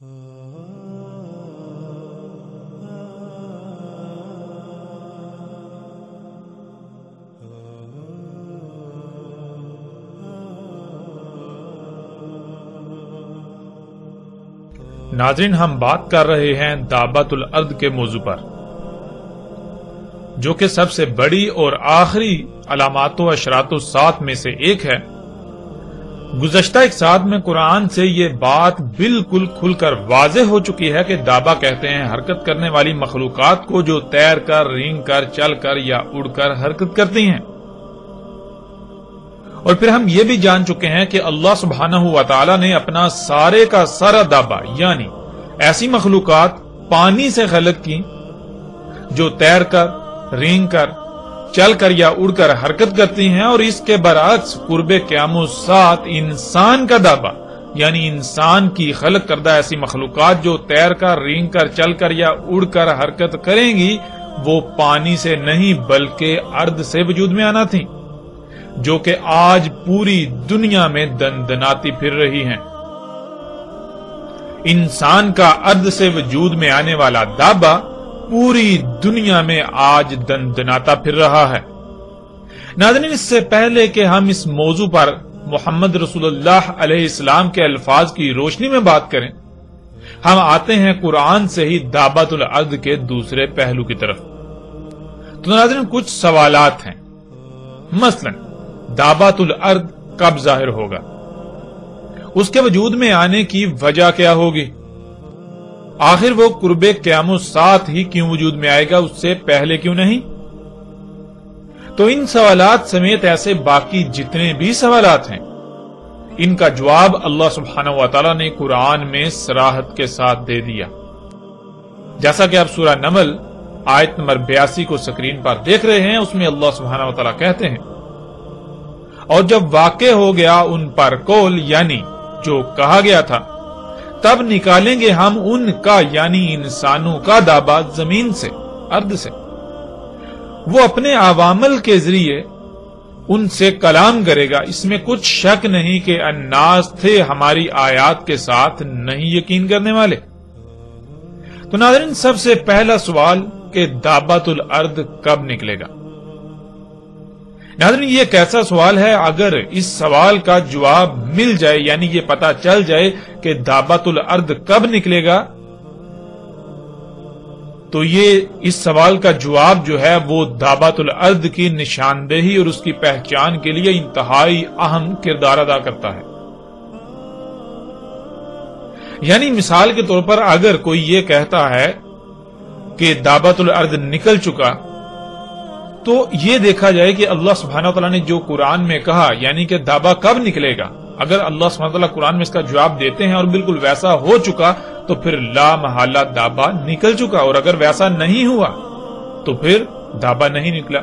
ناظرین، ہم بات کر رہے ہیں دابۃ الارض کے موضوع پر، جو کہ سب سے بڑی اور آخری علامات و اشراط الساعۃ میں سے ایک ہے۔ گزشتہ ایک ساتھ میں قرآن سے یہ بات بالکل کھل کر واضح ہو چکی ہے کہ دابہ کہتے ہیں حرکت کرنے والی مخلوقات کو جو تیر کر، رینگ کر، چل کر یا اڑ کر حرکت کرتی ہیں۔ اور پھر ہم یہ بھی جان چکے ہیں کہ اللہ سبحانہ و تعالی نے اپنا سارے کا سارا دابہ یعنی ایسی مخلوقات پانی سے خلق کی جو تیر کر، رینگ کر، چل کر یا اڑ کر حرکت کرتی ہیں، اور اس کے برعکس قرب قیام الساعۃ انسان کا دابہ یعنی انسان کی خلق کردہ ایسی مخلوقات جو تیر کر، رینگ کر، چل کر یا اڑ کر حرکت کریں گی وہ پانی سے نہیں بلکہ ارض سے وجود میں آنا تھی، جو کہ آج پوری دنیا میں دندناتی پھر رہی ہیں۔ انسان کا ارض سے وجود میں آنے والا دابہ پوری دنیا میں آج دندناتا پھر رہا ہے۔ ناظرین، اس سے پہلے کہ ہم اس موضوع پر محمد رسول اللہ علیہ السلام کے الفاظ کی روشنی میں بات کریں، ہم آتے ہیں قرآن سے ہی دابۃ الارض کے دوسرے پہلو کی طرف۔ تو ناظرین، کچھ سوالات ہیں، مثلا دابۃ الارض کب ظاہر ہوگا؟ اس کے وجود میں آنے کی وجہ کیا ہوگی؟ آخر وہ قرب قیام الساعۃ ہی کیوں وجود میں آئے گا، اس سے پہلے کیوں نہیں؟ تو ان سوالات سمیت ایسے باقی جتنے بھی سوالات ہیں، ان کا جواب اللہ سبحانہ و تعالی نے قرآن میں صراحت کے ساتھ دے دیا، جیسا کہ آپ سورہ نمل آیت نمبر 82 کو سکرین پر دیکھ رہے ہیں۔ اس میں اللہ سبحانہ و تعالی کہتے ہیں، اور جب واقع ہو گیا ان پر قول یعنی جو کہا گیا تھا، تب نکالیں گے ہم ان کا یعنی انسانوں کا دابہ زمین سے، ارض سے۔ وہ اپنے عوامل کے ذریعے ان سے کلام کرے گا، اس میں کچھ شک نہیں کہ الناس تھے ہماری آیات کے ساتھ نہیں یقین کرنے والے۔ تو ناظرین، سب سے پہلا سوال کہ دابۃ الارض کب نکلے گا؟ ناظرین، یہ کیسا سوال ہے؟ اگر اس سوال کا جواب مل جائے یعنی یہ پتا چل جائے کہ دابۃ الارض کب نکلے گا، تو یہ اس سوال کا جواب جو ہے وہ دابۃ الارض کی نشاندہی اور اس کی پہچان کے لیے انتہائی اہم کردار ادا کرتا ہے۔ یعنی مثال کے طور پر اگر کوئی یہ کہتا ہے کہ دابۃ الارض نکل چکا، تو یہ دیکھا جائے کہ اللہ سبحانہ وتعالی نے جو قرآن میں کہا یعنی کہ دابہ کب نکلے گا، اگر اللہ سبحانہ وتعالی قرآن میں اس کا جواب دیتے ہیں اور بالکل ویسا ہو چکا تو پھر لا محالہ دابہ نکل چکا، اور اگر ویسا نہیں ہوا تو پھر دابہ نہیں نکلا۔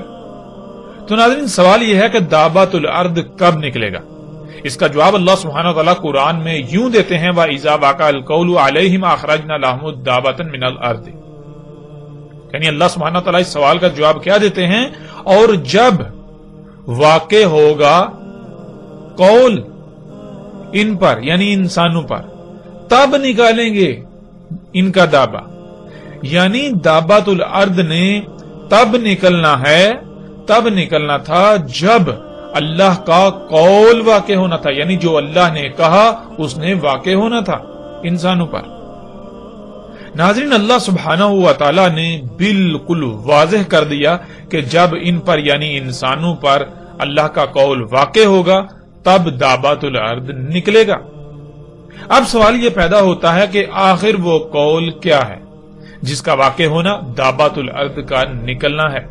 تو ناظرین، سوال یہ ہے کہ دابۃ الارض کب نکلے گا؟ اس کا جواب اللہ سبحانہ وتعالی قرآن میں یوں دیتے ہیں، وَإِذَا وَقَعَ الْقَوْلُ عَلَيْهِمْ أَخْرَجْنَا لَهُمُ دَّابَّةً مِنَ الْأَرْضِ۔ یعنی اللہ سبحانہ تعالیٰ اس سوال کا جواب کیا دیتے ہیں؟ اور جب واقع ہوگا قول ان پر یعنی انسانوں پر، تب نکالیں گے ان کا دابہ۔ یعنی دابۃ الارض نے تب نکلنا ہے، تب نکلنا تھا جب اللہ کا قول واقع ہونا تھا، یعنی جو اللہ نے کہا اس نے واقع ہونا تھا انسانوں پر۔ ناظرین، اللہ سبحانہ و تعالی نے بالکل واضح کر دیا کہ جب ان پر یعنی انسانوں پر اللہ کا قول واقع ہوگا تب دابۃ الارض نکلے گا۔ اب سوال یہ پیدا ہوتا ہے کہ آخر وہ قول کیا ہے جس کا واقع ہونا دابۃ الارض کا نکلنا ہے؟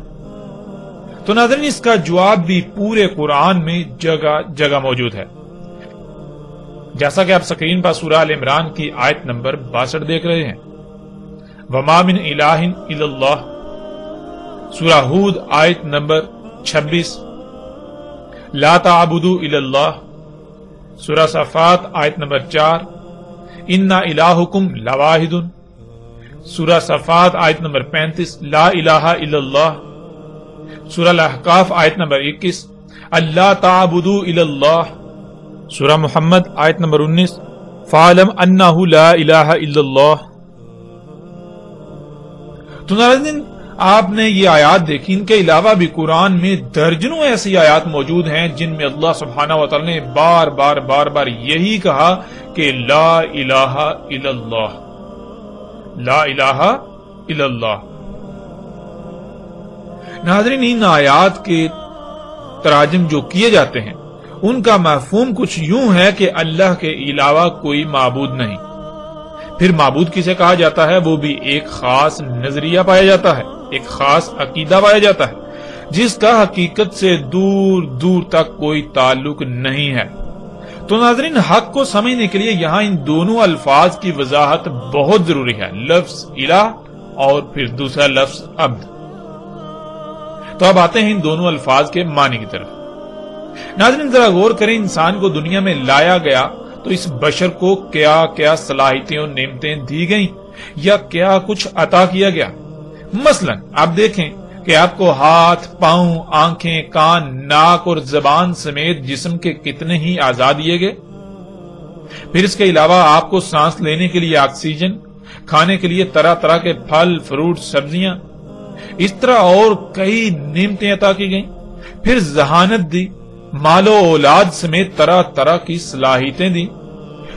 تو ناظرین، اس کا جواب بھی پورے قرآن میں جگہ جگہ موجود ہے، جیسا کہ آپ سکرین پر سورہ آل عمران کی آیت نمبر 62 دیکھ رہے ہیں، وَمَا مِنْ إِلَٰهٍ إِلَّا اللَّهُ۔ سورہ ہود آیت نمبر 26، لَا تَعْبُدُوا إِلَّا اللَّهُ۔ سورہ صفات آیت نمبر 4، إِنَّ إِلَٰهُكُمْ لَوَاحِدٌ۔ سورہ صفات آیت نمبر 35، لَا إِلَٰهَ إِلَّا اللَّهُ۔ سورہ الاحقاف آیت نمبر 21، أَلَّا تَعْبُدُوا إِلَّا اللَّهُ۔ سورہ محمد آیت نمبر 19، فَاعْلَمْ أَنَّهُ لَا إِلَٰهَ إِلَّا اللَّهُ۔ تو ناظرین آپ نے یہ آیات دیکھی، ان کے علاوہ بھی قرآن میں درجنوں ایسی آیات موجود ہیں جن میں اللہ سبحانہ وتعالی نے بار بار یہی کہا کہ لا الہ الا اللہ، لا الہ الا اللہ۔ ناظرین ان آیات کے تراجم جو کیے جاتے ہیں ان کا مفہوم کچھ یوں ہے کہ اللہ کے علاوہ کوئی معبود نہیں۔ پھر معبود کسے کہا جاتا ہے؟ وہ بھی ایک خاص نظریہ پایا جاتا ہے، ایک خاص عقیدہ پایا جاتا ہے جس کا حقیقت سے دور دور تک کوئی تعلق نہیں ہے۔ تو ناظرین حق کو سمجھنے کے لیے یہاں ان دونوں الفاظ کی وضاحت بہت ضروری ہے، لفظ الہ اور پھر دوسرا لفظ عبد۔ تو اب آتے ہیں ان دونوں الفاظ کے معنی کی طرف۔ ناظرین ذرا غور کریں، انسان کو دنیا میں لایا گیا تو اس بشر کو کیا کیا صلاحیتیں اور نعمتیں دی گئیں یا کیا کچھ عطا کیا گیا۔ مثلا آپ دیکھیں کہ آپ کو ہاتھ، پاؤں، آنکھیں، کان، ناک اور زبان سمیت جسم کے کتنے ہی اعضاء دیے گئے۔ پھر اس کے علاوہ آپ کو سانس لینے کے لیے آکسیجن، کھانے کے لیے طرح طرح کے پھل، فروٹ، سبزیاں، اس طرح اور کئی نعمتیں عطا کی گئیں۔ پھر ذہانت دی، مال و اولاد سمیت طرح طرح کی صلاحیتیں دی۔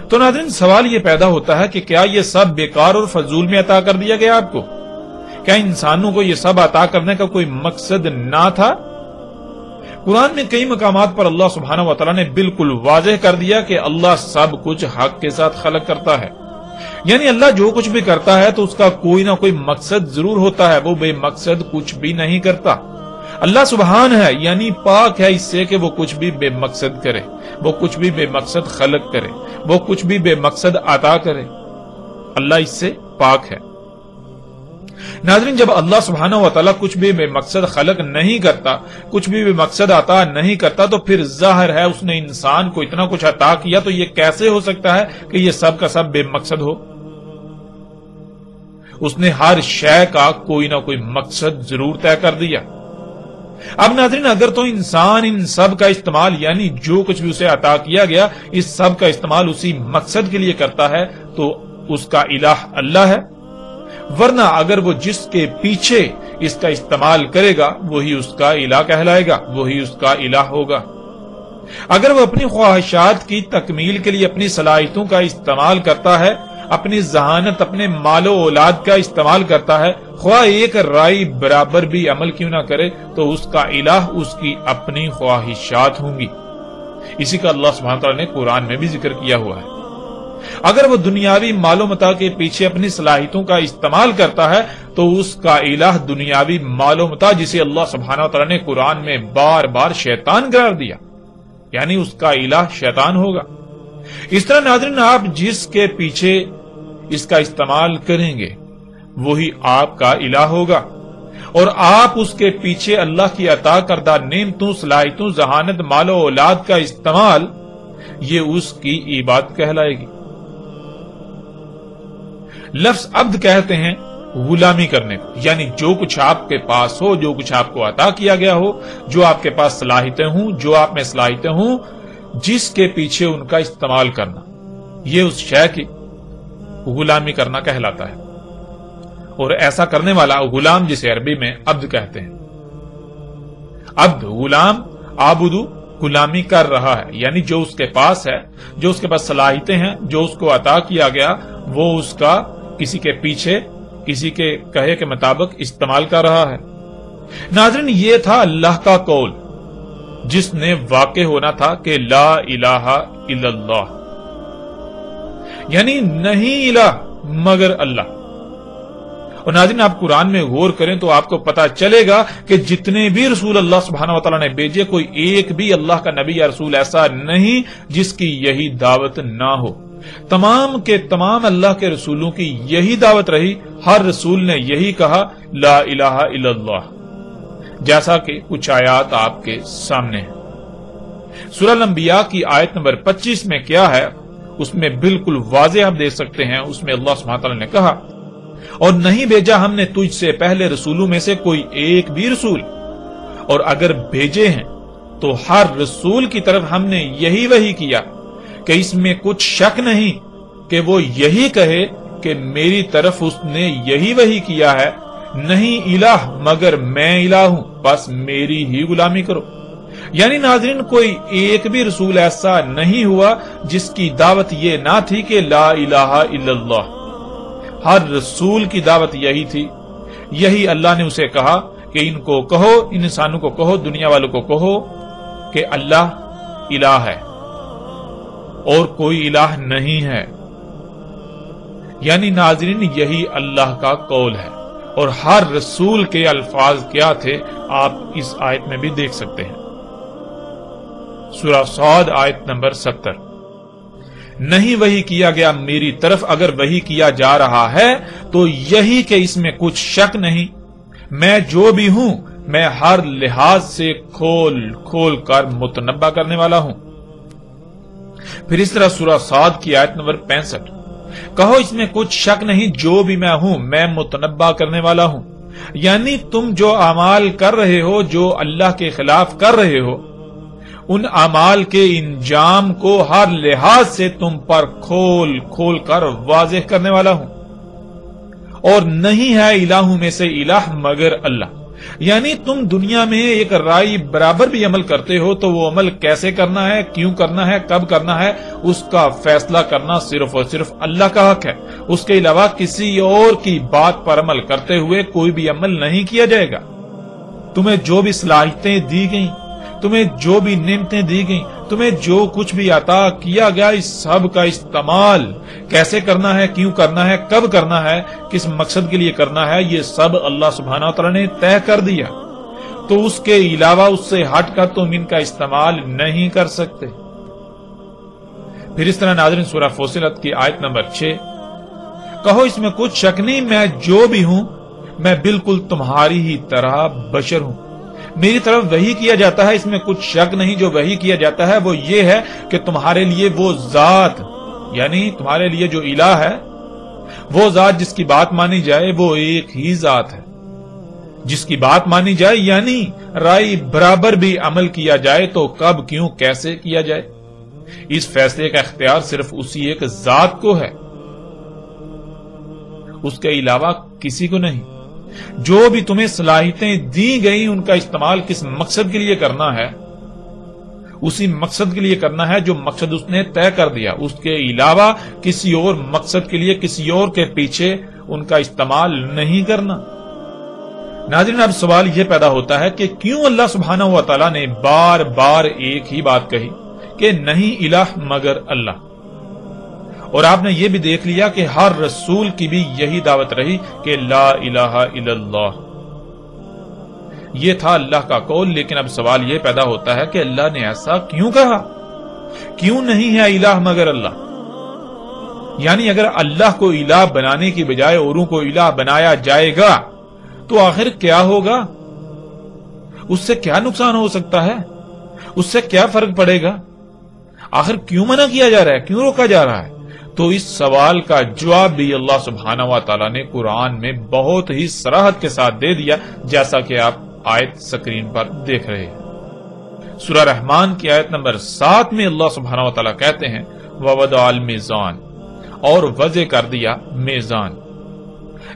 تو ناظرین سوال یہ پیدا ہوتا ہے کہ کیا یہ سب بیکار اور فضول میں عطا کر دیا گیا آپ کو؟ کیا انسانوں کو یہ سب عطا کرنے کا کوئی مقصد نہ تھا؟ قرآن میں کئی مقامات پر اللہ سبحانہ وتعالی نے بالکل واضح کر دیا کہ اللہ سب کچھ حق کے ساتھ خلق کرتا ہے، یعنی اللہ جو کچھ بھی کرتا ہے تو اس کا کوئی نہ کوئی مقصد ضرور ہوتا ہے، وہ بے مقصد کچھ بھی نہیں کرتا۔ اللہ سبحان ہے، یعنی پاک ہے اس سے کہ وہ کچھ بھی بے مقصد کرے، وہ کچھ بھی بے مقصد خلق کرے، وہ کچھ بھی بے مقصد عطا کرے۔ اللہ اس سے پاک ہے۔ ناظرین جب اللہ سبحانہ وتعالی کچھ بھی بے مقصد خلق نہیں کرتا، کچھ بھی بے مقصد عطا نہیں کرتا، تو پھر ظاہر ہے اس نے انسان کو اتنا کچھ عطا کیا تو یہ کیسے ہو سکتا ہے کہ یہ سب کا سب بے مقصد ہو؟ اس نے ہر شے کا کوئی نہ کوئی مقصد ضرور طے کر دیا۔ اب ناظرین اگر تو انسان ان سب کا استعمال، یعنی جو کچھ بھی اسے عطا کیا گیا، اس سب کا استعمال اسی مقصد کے لیے کرتا ہے تو اس کا الہ اللہ ہے، ورنہ اگر وہ جس کے پیچھے اس کا استعمال کرے گا وہی اس کا الہ کہلائے گا، وہی اس کا الہ ہوگا۔ اگر وہ اپنی خواہشات کی تکمیل کے لیے اپنی صلاحیتوں کا استعمال کرتا ہے، اپنی ذہانت، اپنے مال و اولاد کا استعمال کرتا ہے، خواہ ایک رائی برابر بھی عمل کیوں نہ کرے، تو اس کا الہ اس کی اپنی خواہشات ہوں گی۔ اسی کا اللہ سبحانہ وتعالی نے قرآن میں بھی ذکر کیا ہوا ہے۔ اگر وہ دنیاوی مال و متاع کے پیچھے اپنی صلاحیتوں کا استعمال کرتا ہے تو اس کا الہ دنیاوی مال و متاع، جسے اللہ سبحانہ وتعالی نے قرآن میں بار بار شیطان قرار دیا، یعنی اس کا الہ شیطان ہوگا۔ اس طرح ناظرین آپ جس کے پیچھے اس کا استعمال کریں گے وہی آپ کا الہ ہوگا، اور آپ اس کے پیچھے اللہ کی عطا کردہ نعمتوں، صلاحیتوں، ذہانت، مال و اولاد کا استعمال، یہ اس کی عبادت کہلائے گی۔ لفظ عبد کہتے ہیں غلامی کرنے کو، یعنی جو کچھ آپ کے پاس ہو، جو کچھ آپ کو عطا کیا گیا ہو، جو آپ کے پاس صلاحیتیں ہوں، جو آپ میں صلاحیتیں ہوں، جس کے پیچھے ان کا استعمال کرنا، یہ اس شے کی غلامی کرنا کہلاتا ہے۔ اور ایسا کرنے والا غلام، جسے عربی میں عبد کہتے ہیں، عبد، غلام، عابدو، غلامی کر رہا ہے، یعنی جو اس کے پاس ہے، جو اس کے پاس صلاحیتیں ہیں، جو اس کو عطا کیا گیا، وہ اس کا کسی کے پیچھے، کسی کے کہے کے مطابق استعمال کر رہا ہے۔ ناظرین یہ تھا اللہ کا قول جس نے واقع ہونا تھا کہ لا الہ الا اللہ، یعنی نہیں الہ مگر اللہ۔ اور ناظرین آپ قرآن میں غور کریں تو آپ کو پتا چلے گا کہ جتنے بھی رسول اللہ سبحانہ وتعالی نے بھیجے، کوئی ایک بھی اللہ کا نبی یا رسول ایسا نہیں جس کی یہی دعوت نہ ہو۔ تمام کے تمام اللہ کے رسولوں کی یہی دعوت رہی، ہر رسول نے یہی کہا لا الہ الا اللہ، جیسا کہ کچھ آیات آپ کے سامنے ہیں۔ سورہ الانبیاء کی آیت نمبر 25 میں کیا ہے اس میں بالکل واضح آپ دیکھ سکتے ہیں۔ اس میں اللہ سبحانہ وتعالی نے کہا، اور نہیں بھیجا ہم نے تجھ سے پہلے رسولوں میں سے کوئی ایک بھی رسول، اور اگر بھیجے ہیں تو ہر رسول کی طرف ہم نے یہی وحی کیا کہ اس میں کچھ شک نہیں کہ وہ یہی کہے کہ میری طرف اس نے یہی وحی کیا ہے، نہیں الہ مگر میں الہ ہوں، بس میری ہی غلامی کرو۔ یعنی ناظرین، کوئی ایک بھی رسول ایسا نہیں ہوا جس کی دعوت یہ نہ تھی کہ لا الہ الا اللہ۔ ہر رسول کی دعوت یہی تھی۔ یہی اللہ نے اسے کہا کہ ان کو کہو، ان انسانوں کو کہو، دنیا والوں کو کہو کہ اللہ الہ ہے اور کوئی الہ نہیں ہے۔ یعنی ناظرین، یہی اللہ کا قول ہے، اور ہر رسول کے الفاظ کیا تھے آپ اس آیت میں بھی دیکھ سکتے ہیں۔ سورہ صاد آیت نمبر 70۔ نہیں وحی کیا گیا میری طرف، اگر وحی کیا جا رہا ہے تو یہی کہ اس میں کچھ شک نہیں، میں جو بھی ہوں میں ہر لحاظ سے کھول کھول کر متنبع کرنے والا ہوں۔ پھر اس طرح سورہ صاد کی آیت نمبر 65، کہو اس میں کچھ شک نہیں، جو بھی میں ہوں میں متنبع کرنے والا ہوں۔ یعنی تم جو اعمال کر رہے ہو، جو اللہ کے خلاف کر رہے ہو، ان اعمال کے انجام کو ہر لحاظ سے تم پر کھول کھول کر واضح کرنے والا ہوں۔ اور نہیں ہے الہوں میں سے الہ مگر اللہ۔ یعنی تم دنیا میں ایک رائے برابر بھی عمل کرتے ہو تو وہ عمل کیسے کرنا ہے، کیوں کرنا ہے، کب کرنا ہے، اس کا فیصلہ کرنا صرف اور صرف اللہ کا حق ہے۔ اس کے علاوہ کسی اور کی بات پر عمل کرتے ہوئے کوئی بھی عمل نہیں کیا جائے گا۔ تمہیں جو بھی صلاحیتیں دی گئیں، تمہیں جو بھی نعمتیں دی گئیں، تمہیں جو کچھ بھی عطا کیا گیا، اس سب کا استعمال کیسے کرنا ہے، کیوں کرنا ہے، کب کرنا ہے، کس مقصد کے لیے کرنا ہے، یہ سب اللہ سبحانہ وتعالی نے طے کر دیا۔ تو اس کے علاوہ اس سے ہٹ کر تم ان کا استعمال نہیں کر سکتے۔ پھر اس طرح ناظرین سورہ فصلت کی آیت نمبر 6، کہو اس میں کچھ شک نہیں، میں جو بھی ہوں میں بالکل تمہاری ہی طرح بشر ہوں، میری طرف وحی کیا جاتا ہے، اس میں کچھ شک نہیں۔ جو وحی کیا جاتا ہے وہ یہ ہے کہ تمہارے لیے وہ ذات، یعنی تمہارے لیے جو الہ ہے، وہ ذات جس کی بات مانی جائے وہ ایک ہی ذات ہے، جس کی بات مانی جائے یعنی رائے برابر بھی عمل کیا جائے تو کب، کیوں، کیسے کیا جائے، اس فیصلے کا اختیار صرف اسی ایک ذات کو ہے، اس کے علاوہ کسی کو نہیں۔ جو بھی تمہیں صلاحیتیں دی گئی ان کا استعمال کس مقصد کے لیے کرنا ہے، اسی مقصد کے لیے کرنا ہے جو مقصد اس نے طے کر دیا، اس کے علاوہ کسی اور مقصد کے لیے کسی اور کے پیچھے ان کا استعمال نہیں کرنا۔ ناظرین، اب سوال یہ پیدا ہوتا ہے کہ کیوں اللہ سبحانہ و تعالی نے بار بار ایک ہی بات کہی کہ نہیں الہ مگر اللہ؟ اور آپ نے یہ بھی دیکھ لیا کہ ہر رسول کی بھی یہی دعوت رہی کہ لا الہ الا اللہ، یہ تھا اللہ کا قول۔ لیکن اب سوال یہ پیدا ہوتا ہے کہ اللہ نے ایسا کیوں کہا؟ کیوں نہیں ہے الہ مگر اللہ؟ یعنی اگر اللہ کو الہ بنانے کی بجائے اوروں کو الہ بنایا جائے گا تو آخر کیا ہوگا؟ اس سے کیا نقصان ہو سکتا ہے؟ اس سے کیا فرق پڑے گا؟ آخر کیوں منع کیا جا رہا ہے، کیوں روکا جا رہا ہے؟ تو اس سوال کا جواب بھی اللہ سبحانہ و تعالی نے قرآن میں بہت ہی صراحت کے ساتھ دے دیا، جیسا کہ آپ آیت سکرین پر دیکھ رہے ہیں۔ سورہ رحمان کی آیت نمبر 7 میں اللہ سبحانہ و تعالی کہتے ہیں وَوَضَعَ الْمِيزَانَ، اور وضع کر دیا میزان۔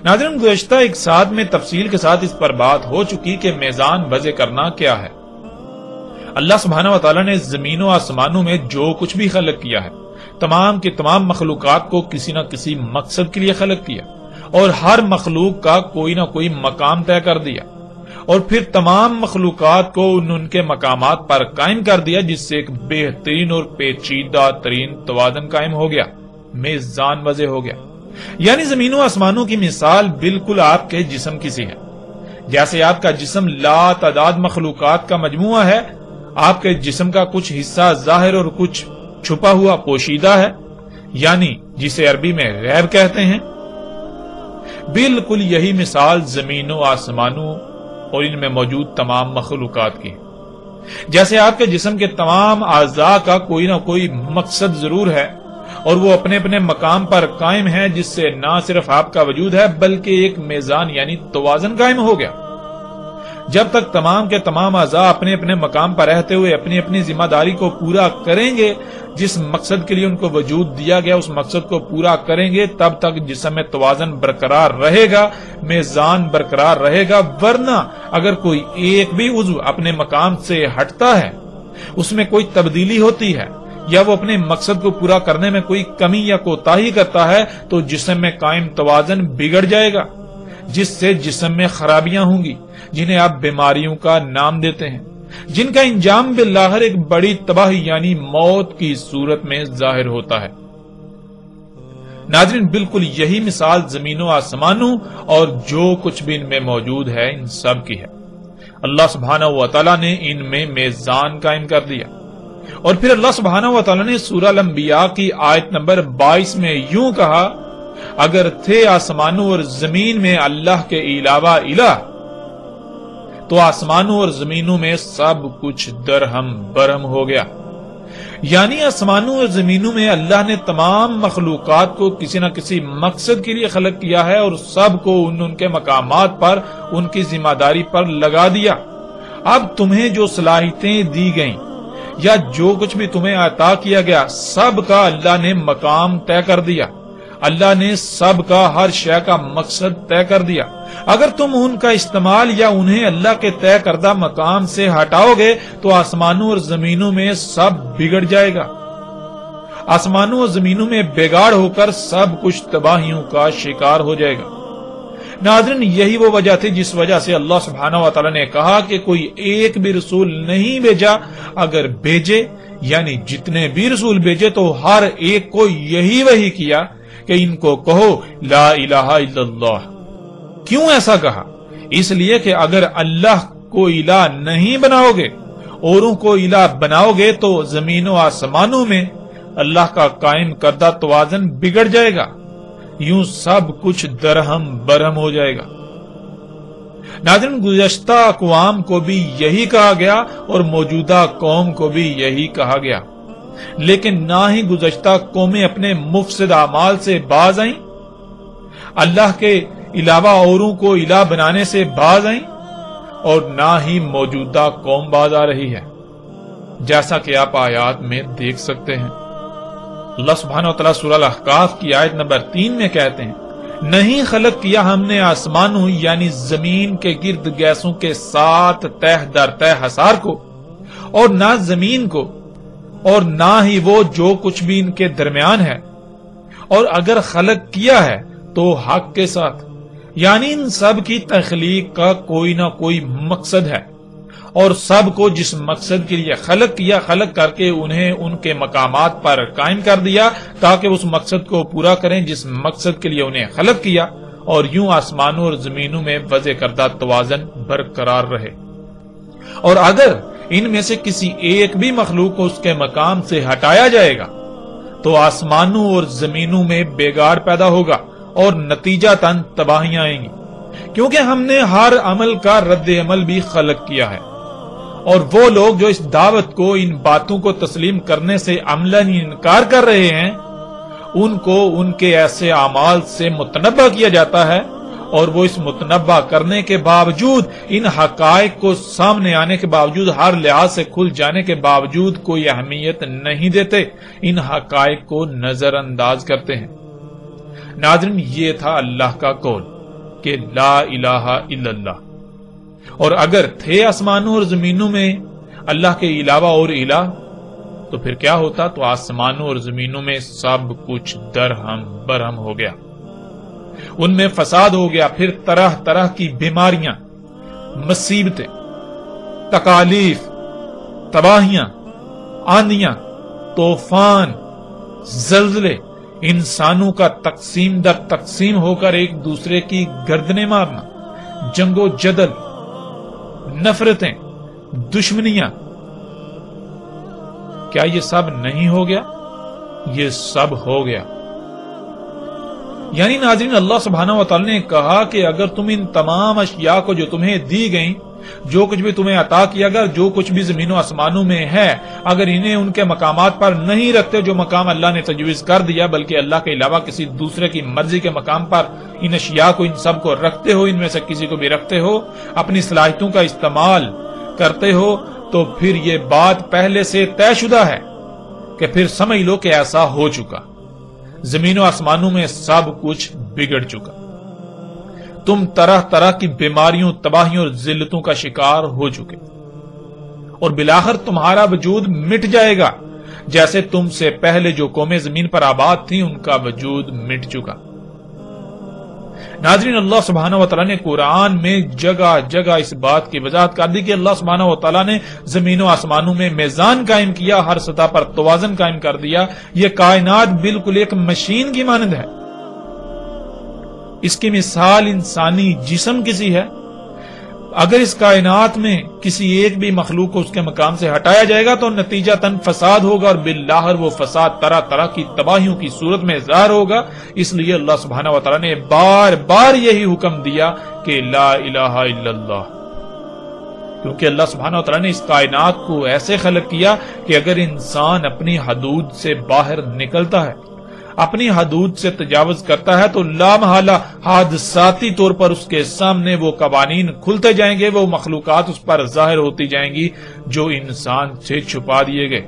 ناظرین، گزشتہ ایک ساتھ میں تفصیل کے ساتھ اس پر بات ہو چکی کہ میزان وضع کرنا کیا ہے۔ اللہ سبحانہ و تعالی نے زمین و آسمانوں میں جو کچھ بھی خلق کیا ہے، تمام کی تمام مخلوقات کو کسی نہ کسی مقصد کے لیے خلق کیا، اور ہر مخلوق کا کوئی نہ کوئی مقام طے کر دیا، اور پھر تمام مخلوقات کو ان کے مقامات پر قائم کر دیا، جس سے ایک بہترین اور پیچیدہ ترین توازن قائم ہو گیا، میزان وضع ہو گیا۔ یعنی زمین و آسمانوں کی مثال بالکل آپ کے جسم کی سی ہے۔ جیسے آپ کا جسم لا تعداد مخلوقات کا مجموعہ ہے، آپ کے جسم کا کچھ حصہ ظاہر اور کچھ چھپا ہوا پوشیدہ ہے، یعنی جسے عربی میں غیب کہتے ہیں، بالکل یہی مثال زمین و آسمانوں اور ان میں موجود تمام مخلوقات کی۔ جیسے آپ کے جسم کے تمام اعضاء کا کوئی نہ کوئی مقصد ضرور ہے اور وہ اپنے اپنے مقام پر قائم ہے، جس سے نہ صرف آپ کا وجود ہے بلکہ ایک میزان یعنی توازن قائم ہو گیا۔ جب تک تمام کے تمام اعضاء اپنے اپنے مقام پر رہتے ہوئے اپنی اپنی ذمہ داری کو پورا کریں گے، جس مقصد کے لیے ان کو وجود دیا گیا اس مقصد کو پورا کریں گے، تب تک جسم میں توازن برقرار رہے گا، میزان برقرار رہے گا۔ ورنہ اگر کوئی ایک بھی عضو اپنے مقام سے ہٹتا ہے، اس میں کوئی تبدیلی ہوتی ہے یا وہ اپنے مقصد کو پورا کرنے میں کوئی کمی یا کوتاہی کرتا ہے، تو جسم میں قائم توازن بگڑ جائے گا، جس سے جسم میں خرابیاں ہوں گی، جنہیں آپ بیماریوں کا نام دیتے ہیں، جن کا انجام بالآخر ایک بڑی تباہی یعنی موت کی صورت میں ظاہر ہوتا ہے۔ ناظرین، بالکل یہی مثال زمین و آسمانوں اور جو کچھ بھی ان میں موجود ہے ان سب کی ہے۔ اللہ سبحانہ و تعالیٰ نے ان میں میزان قائم کر دیا، اور پھر اللہ سبحانہ و تعالیٰ نے سورہ الانبیاء کی آیت نمبر 22 میں یوں کہا، اگر تھے آسمانوں اور زمین میں اللہ کے علاوہ الہ، تو آسمانوں اور زمینوں میں سب کچھ درہم برہم ہو گیا۔ یعنی آسمانوں اور زمینوں میں اللہ نے تمام مخلوقات کو کسی نہ کسی مقصد کے لیے خلق کیا ہے، اور سب کو ان کے مقامات پر ان کی ذمہ داری پر لگا دیا۔ اب تمہیں جو صلاحیتیں دی گئیں یا جو کچھ بھی تمہیں عطا کیا گیا، سب کا اللہ نے مقام طے کر دیا، اللہ نے سب کا ہر شے کا مقصد طے کر دیا۔ اگر تم ان کا استعمال یا انہیں اللہ کے طے کردہ مقام سے ہٹاؤ گے تو آسمانوں اور زمینوں میں سب بگڑ جائے گا، آسمانوں اور زمینوں میں بگاڑ ہو کر سب کچھ تباہیوں کا شکار ہو جائے گا۔ ناظرین، یہی وہ وجہ تھی جس وجہ سے اللہ سبحانہ و تعالیٰ نے کہا کہ کوئی ایک بھی رسول نہیں بھیجا، اگر بھیجے یعنی جتنے بھی رسول بھیجے تو ہر ایک کو یہی وحی کیا کہ ان کو کہو لا الہ الا اللہ۔ کیوں ایسا کہا؟ اس لیے کہ اگر اللہ کو الہ نہیں بناؤ گے، اوروں کو الہ بناؤ گے، تو زمین و آسمانوں میں اللہ کا قائم کردہ توازن بگڑ جائے گا، یوں سب کچھ درہم برہم ہو جائے گا۔ ناظرین، گزشتہ اقوام کو بھی یہی کہا گیا اور موجودہ قوم کو بھی یہی کہا گیا، لیکن نہ ہی گزشتہ قومیں اپنے مفسد اعمال سے باز آئیں، اللہ کے علاوہ اوروں کو الہ بنانے سے باز آئیں، اور نہ ہی موجودہ قوم باز آ رہی ہے، جیسا کہ آپ آیات میں دیکھ سکتے ہیں۔ اللہ سبحانہ وتعالیٰ سورہ الاحقاف کی آیت نمبر 3 میں کہتے ہیں، نہیں خلق کیا ہم نے آسمانوں یعنی زمین کے گرد گیسوں کے ساتھ تہ در تہ حصار کو، اور نہ زمین کو، اور نہ ہی وہ جو کچھ بھی ان کے درمیان ہے، اور اگر خلق کیا ہے تو حق کے ساتھ، یعنی ان سب کی تخلیق کا کوئی نہ کوئی مقصد ہے، اور سب کو جس مقصد کے لیے خلق کیا، خلق کر کے انہیں ان کے مقامات پر قائم کر دیا تاکہ اس مقصد کو پورا کریں جس مقصد کے لیے انہیں خلق کیا، اور یوں آسمانوں اور زمینوں میں وضع کردہ توازن برقرار رہے۔ اور اگر ان میں سے کسی ایک بھی مخلوق کو اس کے مقام سے ہٹایا جائے گا تو آسمانوں اور زمینوں میں بگاڑ پیدا ہوگا اور نتیجتاً تباہیاں آئیں گی، کیونکہ ہم نے ہر عمل کا رد عمل بھی خلق کیا ہے، اور وہ لوگ جو اس دعوت کو، ان باتوں کو تسلیم کرنے سے عملاً انکار کر رہے ہیں، ان کو ان کے ایسے اعمال سے متنبہ کیا جاتا ہے، اور وہ اس متنبہ کرنے کے باوجود، ان حقائق کو سامنے آنے کے باوجود، ہر لحاظ سے کھل جانے کے باوجود کوئی اہمیت نہیں دیتے، ان حقائق کو نظر انداز کرتے ہیں۔ ناظرین، یہ تھا اللہ کا قول کہ لا الہ الا اللہ، اور اگر تھے آسمانوں اور زمینوں میں اللہ کے علاوہ اور الہ، تو پھر کیا ہوتا؟ تو آسمانوں اور زمینوں میں سب کچھ درہم برہم ہو گیا، ان میں فساد ہو گیا، پھر طرح طرح کی بیماریاں، مصیبتیں، تکالیف، تباہیاں، آندیاں، طوفان، زلزلے، انسانوں کا تقسیم در تقسیم ہو کر ایک دوسرے کی گردنیں مارنا، جنگ و جدل، نفرتیں، دشمنیاں، کیا یہ سب نہیں ہو گیا؟ یہ سب ہو گیا۔ یعنی ناظرین، اللہ سبحانہ و تعالی نے کہا کہ اگر تم ان تمام اشیاء کو جو تمہیں دی گئیں جو کچھ بھی تمہیں عطا کیا گیا، جو کچھ بھی زمین و آسمانوں میں ہے، اگر انہیں ان کے مقامات پر نہیں رکھتے جو مقام اللہ نے تجویز کر دیا، بلکہ اللہ کے علاوہ کسی دوسرے کی مرضی کے مقام پر ان اشیاء کو، ان سب کو رکھتے ہو، ان میں سے کسی کو بھی رکھتے ہو، اپنی صلاحیتوں کا استعمال کرتے ہو، تو پھر یہ بات پہلے سے طے شدہ ہے کہ پھر سمجھ لو کہ ایسا ہو چکا، زمین و آسمانوں میں سب کچھ بگڑ چکا، تم طرح طرح کی بیماریوں، تباہیوں اور ذلتوں کا شکار ہو چکے، اور بالآخر تمہارا وجود مٹ جائے گا، جیسے تم سے پہلے جو قومیں زمین پر آباد تھیں ان کا وجود مٹ چکا۔ ناظرین، اللہ سبحانہ و تعالیٰ نے قرآن میں جگہ جگہ اس بات کی وضاحت کر دی کہ اللہ سبحانہ و تعالیٰ نے زمین و آسمانوں میں میزان قائم کیا، ہر سطح پر توازن قائم کر دیا۔ یہ کائنات بالکل ایک مشین کی مانند ہے۔ اس کی مثال انسانی جسم کسی ہے، اگر اس کائنات میں کسی ایک بھی مخلوق کو اس کے مقام سے ہٹایا جائے گا تو نتیجتاً فساد ہوگا، اور بالآخر وہ فساد طرح طرح کی تباہیوں کی صورت میں ظاہر ہوگا۔ اس لیے اللہ سبحانہ و تعالیٰ نے بار بار یہی حکم دیا کہ لا الہ الا اللہ، کیونکہ اللہ سبحانہ و تعالیٰ نے اس کائنات کو ایسے خلق کیا کہ اگر انسان اپنی حدود سے باہر نکلتا ہے، اپنی حدود سے تجاوز کرتا ہے، تو لامحالہ حادثاتی طور پر اس کے سامنے وہ قوانین کھلتے جائیں گے، وہ مخلوقات اس پر ظاہر ہوتی جائیں گی جو انسان سے چھپا دیے گئے،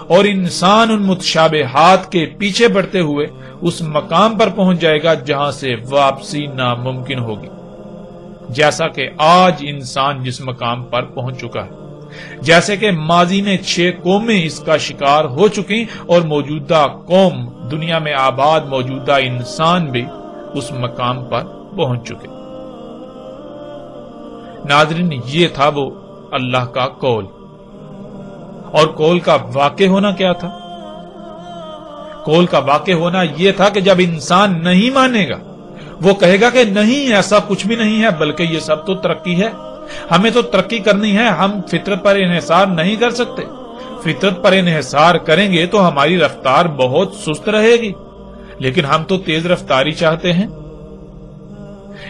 اور انسان ان متشابہات کے پیچھے بڑھتے ہوئے اس مقام پر پہنچ جائے گا جہاں سے واپسی ناممکن ہوگی، جیسا کہ آج انسان جس مقام پر پہنچ چکا ہے۔ جیسے کہ ماضی میں 6 قومیں اس کا شکار ہو چکی، اور موجودہ قوم، دنیا میں آباد موجودہ انسان بھی اس مقام پر پہنچ چکے۔ ناظرین، یہ تھا وہ اللہ کا قول، اور قول کا واقع ہونا کیا تھا؟ قول کا واقع ہونا یہ تھا کہ جب انسان نہیں مانے گا، وہ کہے گا کہ نہیں، ایسا کچھ بھی نہیں ہے، بلکہ یہ سب تو ترقی ہے، ہمیں تو ترقی کرنی ہے، ہم فطرت پر انحصار نہیں کر سکتے، فطرت پر انحصار کریں گے تو ہماری رفتار بہت سست رہے گی، لیکن ہم تو تیز رفتاری چاہتے ہیں،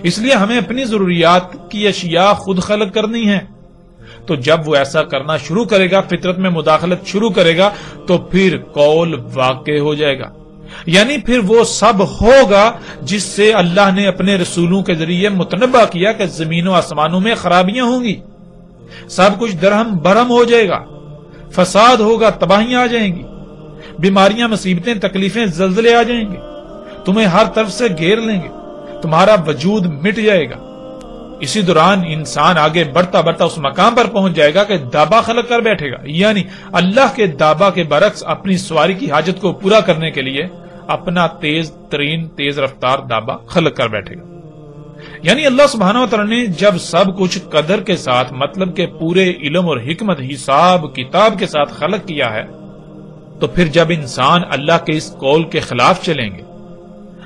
اس لیے ہمیں اپنی ضروریات کی اشیاء خود خلق کرنی ہے۔ تو جب وہ ایسا کرنا شروع کرے گا، فطرت میں مداخلت شروع کرے گا، تو پھر قول واقع ہو جائے گا، یعنی پھر وہ سب ہوگا جس سے اللہ نے اپنے رسولوں کے ذریعے متنبہ کیا کہ زمین و آسمانوں میں خرابیاں ہوں گی، سب کچھ درہم برہم ہو جائے گا، فساد ہوگا، تباہیاں آ جائیں گی، بیماریاں، مصیبتیں، تکلیفیں، زلزلے آ جائیں گے، تمہیں ہر طرف سے گھیر لیں گے، تمہارا وجود مٹ جائے گا۔ اسی دوران انسان آگے بڑھتا بڑھتا اس مقام پر پہنچ جائے گا کہ دابا خلق کر بیٹھے گا، یعنی اللہ کے دابا کے برعکس اپنی سواری کی حاجت کو پورا کرنے کے لیے اپنا تیز ترین تیز رفتار دابا خلق کر بیٹھے گا۔ یعنی اللہ سبحانہ و تعالیٰ نے جب سب کچھ قدر کے ساتھ، مطلب کہ پورے علم اور حکمت، حساب کتاب کے ساتھ خلق کیا ہے، تو پھر جب انسان اللہ کے اس قول کے خلاف چلیں گے،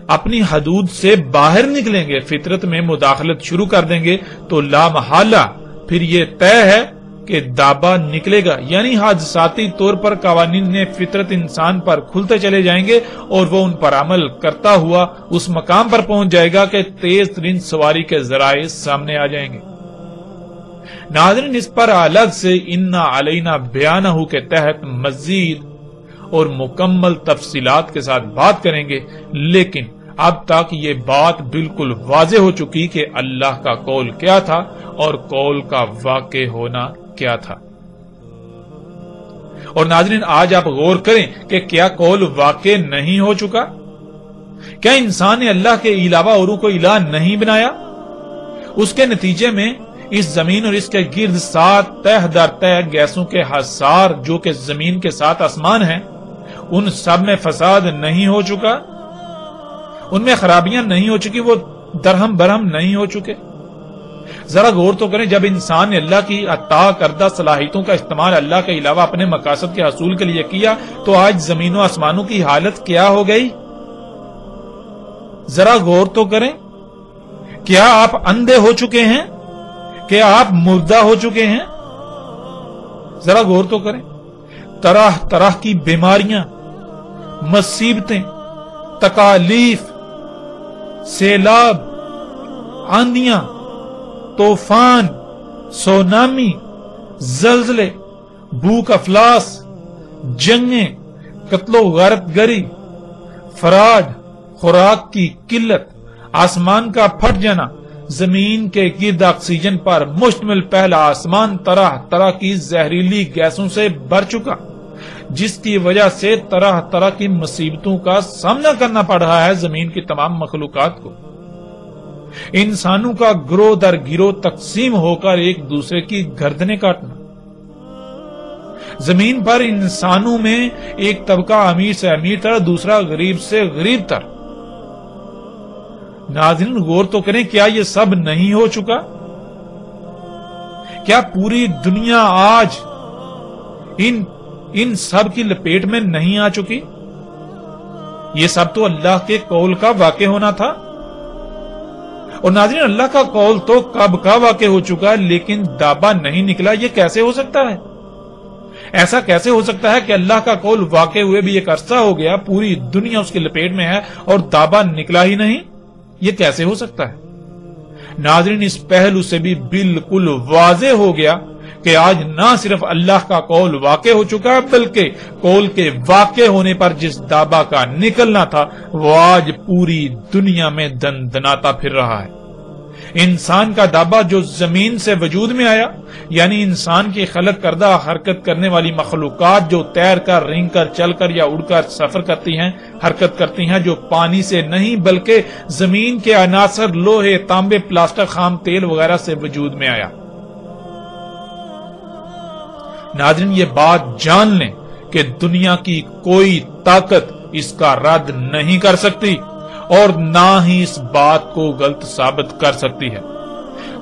اپنی حدود سے باہر نکلیں گے، فطرت میں مداخلت شروع کر دیں گے، تو لا محالہ پھر یہ طے ہے کہ دابا نکلے گا، یعنی حادثاتی طور پر قوانین نے فطرت انسان پر کھلتے چلے جائیں گے، اور وہ ان پر عمل کرتا ہوا اس مقام پر پہنچ جائے گا کہ تیز ترین سواری کے ذرائع سامنے آ جائیں گے۔ ناظرین، اس پر الگ سے انا علینا بیانہ کے تحت مزید اور مکمل تفصیلات کے ساتھ بات کریں گے، لیکن اب تک یہ بات بالکل واضح ہو چکی کہ اللہ کا قول کیا تھا اور قول کا واقع ہونا کیا تھا۔ اور ناظرین، آج آپ غور کریں کہ کیا قول واقع نہیں ہو چکا؟ کیا انسان نے اللہ کے علاوہ اوروں کو الہ نہیں بنایا؟ اس کے نتیجے میں اس زمین اور اس کے گرد 7 تہ در تہ گیسوں کے حصار جو کہ زمین کے 7 آسمان ہیں، ان سب میں فساد نہیں ہو چکا؟ ان میں خرابیاں نہیں ہو چکی؟ وہ درہم برہم نہیں ہو چکے؟ ذرا غور تو کریں، جب انسان نے اللہ کی عطا کردہ صلاحیتوں کا استعمال اللہ کے علاوہ اپنے مقاصد کے حصول کے لیے کیا، تو آج زمین و آسمانوں کی حالت کیا ہو گئی؟ ذرا غور تو کریں، کیا آپ اندھے ہو چکے ہیں؟ کیا آپ مردہ ہو چکے ہیں؟ ذرا غور تو کریں، طرح طرح کی بیماریاں، مصیبتیں، تکالیف، سیلاب، آندیاں، طوفان، سونامی، زلزلے، بھوک افلاس، جنگیں، قتل و غارت گری، فراڈ، خوراک کی قلت، آسمان کا پھٹ جانا، زمین کے گرد آکسیجن پر مشتمل پہلا آسمان طرح طرح کی زہریلی گیسوں سے بھر چکا، جس کی وجہ سے طرح طرح کی مصیبتوں کا سامنا کرنا پڑ رہا ہے زمین کی تمام مخلوقات کو۔ انسانوں کا گروہ در گروہ تقسیم ہو کر ایک دوسرے کی گردنیں کاٹنا، زمین پر انسانوں میں ایک طبقہ امیر سے امیر تر، دوسرا غریب سے غریب تر۔ ناظرین غور تو کریں، کیا یہ سب نہیں ہو چکا؟ کیا پوری دنیا آج ان سب کی لپیٹ میں نہیں آ چکی؟ یہ سب تو اللہ کے قول کا واقع ہونا تھا۔ اور ناظرین اللہ کا قول تو کب کا واقع ہو چکا، لیکن دابا نہیں نکلا، یہ کیسے ہو سکتا ہے؟ ایسا کیسے ہو سکتا ہے کہ اللہ کا قول واقع ہوئے بھی ایک عرصہ ہو گیا، پوری دنیا اس کی لپیٹ میں ہے اور دابا نکلا ہی نہیں؟ یہ کیسے ہو سکتا ہے؟ ناظرین اس پہلو سے بھی بالکل واضح ہو گیا کہ آج نہ صرف اللہ کا قول واقع ہو چکا ہے، بلکہ قول کے واقع ہونے پر جس دابا کا نکلنا تھا وہ آج پوری دنیا میں دندناتا پھر رہا ہے۔ انسان کا دابا جو زمین سے وجود میں آیا، یعنی انسان کی خلق کردہ حرکت کرنے والی مخلوقات جو تیر کر، رینگ کر، چل کر یا اڑ کر سفر کرتی ہیں، حرکت کرتی ہیں، جو پانی سے نہیں بلکہ زمین کے عناصر لوہے، تانبے، پلاسٹک، خام تیل وغیرہ سے وجود میں آیا۔ ناظرین یہ بات جان لیں کہ دنیا کی کوئی طاقت اس کا رد نہیں کر سکتی اور نہ ہی اس بات کو غلط ثابت کر سکتی ہے۔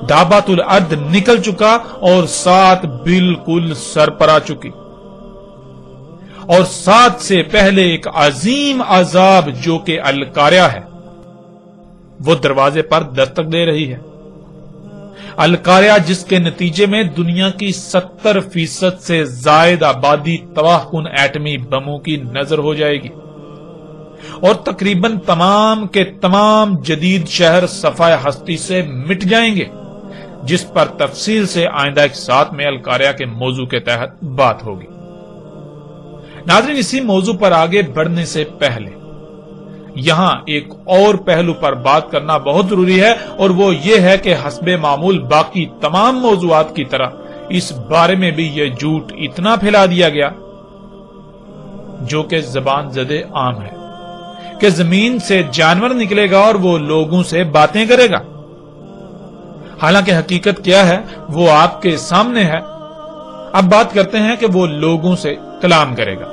دابۃ الارض نکل چکا اور ساتھ بالکل سر پر آ چکی، اور ساتھ سے پہلے ایک عظیم عذاب جو کہ القاریہ ہے وہ دروازے پر دستک دے رہی ہے۔ القاریہ جس کے نتیجے میں دنیا کی 70% سے زائد آبادی تباہ کن ایٹمی بموں کی نظر ہو جائے گی، اور تقریباً تمام کے تمام جدید شہر صفحہ ہستی سے مٹ جائیں گے، جس پر تفصیل سے آئندہ ایک ساتھ میں القاریہ کے موضوع کے تحت بات ہوگی۔ ناظرین اسی موضوع پر آگے بڑھنے سے پہلے یہاں ایک اور پہلو پر بات کرنا بہت ضروری ہے، اور وہ یہ ہے کہ حسب معمول باقی تمام موضوعات کی طرح اس بارے میں بھی یہ جھوٹ اتنا پھیلا دیا گیا جو کہ زبان زدے عام ہے کہ زمین سے جانور نکلے گا اور وہ لوگوں سے باتیں کرے گا۔ حالانکہ حقیقت کیا ہے وہ آپ کے سامنے ہے۔ اب بات کرتے ہیں کہ وہ لوگوں سے کلام کرے گا،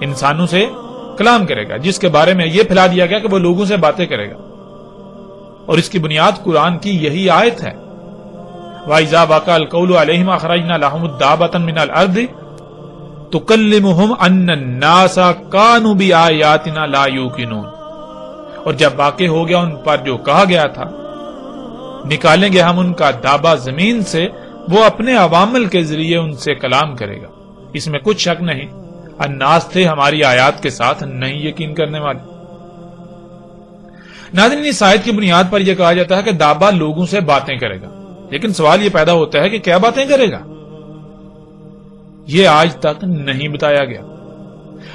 انسانوں سے کلام کرے گا، جس کے بارے میں یہ پھیلا دیا گیا کہ وہ لوگوں سے باتیں کرے گا، اور اس کی بنیاد قرآن کی یہی آیت ہے، وَإِذَا وَقَعَ الْقَوْلُ عَلَيْهِمْ أَخْرَجْنَا لَهُمُ دَابَّةً مِنَ الْأَرْضِ تُكَلِّمُهُمْ أَنَّ النَّاسَ كَانُوا بِآيَاتِنَا لَا يُوقِنُونَ۔ اور جب واقع ہو گیا ان پر جو کہا گیا تھا، نکالیں گے ہم ان کا دابا زمین سے، وہ اپنے عوامل کے ذریعے ان سے کلام کرے گا، اس میں کچھ شک نہیں، الناس تھے ہماری آیات کے ساتھ نہیں یقین کرنے والے۔ ناظرین اس آیت کی بنیاد پر یہ کہا جاتا ہے کہ دابا لوگوں سے باتیں کرے گا، لیکن سوال یہ پیدا ہوتا ہے کہ کیا باتیں کرے گا؟ یہ آج تک نہیں بتایا گیا۔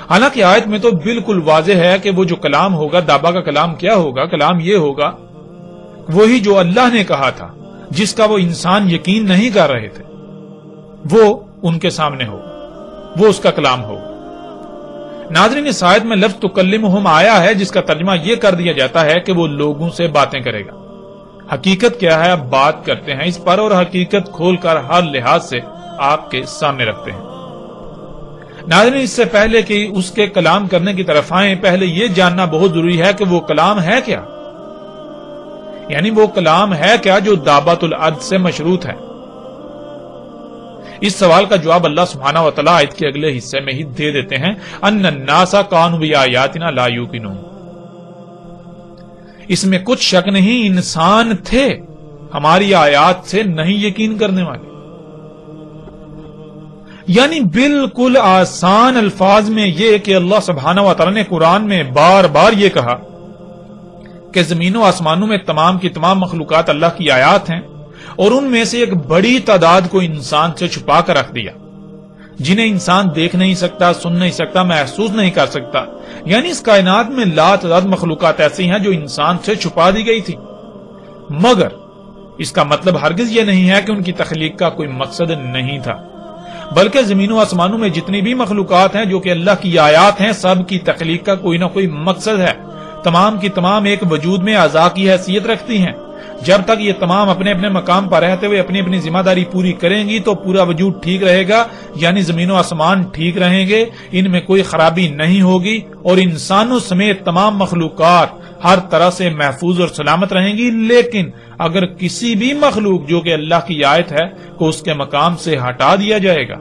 حالانکہ آیت میں تو بالکل واضح ہے کہ وہ جو کلام ہوگا، دابا کا کلام کیا ہوگا؟ کلام یہ ہوگا وہی جو اللہ نے کہا تھا، جس کا وہ انسان یقین نہیں کر رہے تھے، وہ ان کے سامنے ہو، وہ اس کا کلام ہو۔ ناظرین اس آیت میں لفظ تکلمہم آیا ہے، جس کا ترجمہ یہ کر دیا جاتا ہے کہ وہ لوگوں سے باتیں کرے گا۔ حقیقت کیا ہے اب بات کرتے ہیں اس پر، اور حقیقت کھول کر ہر لحاظ سے آپ کے سامنے رکھتے ہیں۔ ناظرین اس سے پہلے کہ اس کے کلام کرنے کی طرف آئیں، پہلے یہ جاننا بہت ضروری ہے کہ وہ کلام ہے کیا، یعنی وہ کلام ہے کیا جو دابۃ الارض سے مشروط ہے۔ اس سوال کا جواب اللہ سبحانہ و تعالیٰ آیت کے اگلے حصے میں ہی دے دیتے ہیں، ان الناس کانوا بآیاتنا لا یوقنون۔ اس میں کچھ شک نہیں، انسان تھے ہماری آیات سے نہیں یقین کرنے والے۔ یعنی بالکل آسان الفاظ میں یہ کہ اللہ سبحانہ و تعالیٰ نے قرآن میں بار بار یہ کہا کہ زمین و آسمانوں میں تمام کی تمام مخلوقات اللہ کی آیات ہیں، اور ان میں سے ایک بڑی تعداد کو انسان سے چھپا کر رکھ دیا، جنہیں انسان دیکھ نہیں سکتا، سن نہیں سکتا، محسوس نہیں کر سکتا۔ یعنی اس کائنات میں لاتعداد مخلوقات ایسی ہیں جو انسان سے چھپا دی گئی تھی، مگر اس کا مطلب ہرگز یہ نہیں ہے کہ ان کی تخلیق کا کوئی مقصد نہیں تھا، بلکہ زمین و آسمانوں میں جتنی بھی مخلوقات ہیں جو کہ اللہ کی آیات ہیں، سب کی تخلیق کا کوئی نہ کوئی مقصد ہے۔ تمام کی تمام ایک وجود میں اعضاء کی حیثیت رکھتی ہیں۔ جب تک یہ تمام اپنے اپنے مقام پر رہتے ہوئے اپنی اپنی ذمہ داری پوری کریں گی تو پورا وجود ٹھیک رہے گا، یعنی زمین و آسمان ٹھیک رہیں گے، ان میں کوئی خرابی نہیں ہوگی، اور انسانوں سمیت تمام مخلوقات ہر طرح سے محفوظ اور سلامت رہیں گی۔ لیکن اگر کسی بھی مخلوق جو کہ اللہ کی آیت ہے کو اس کے مقام سے ہٹا دیا جائے گا،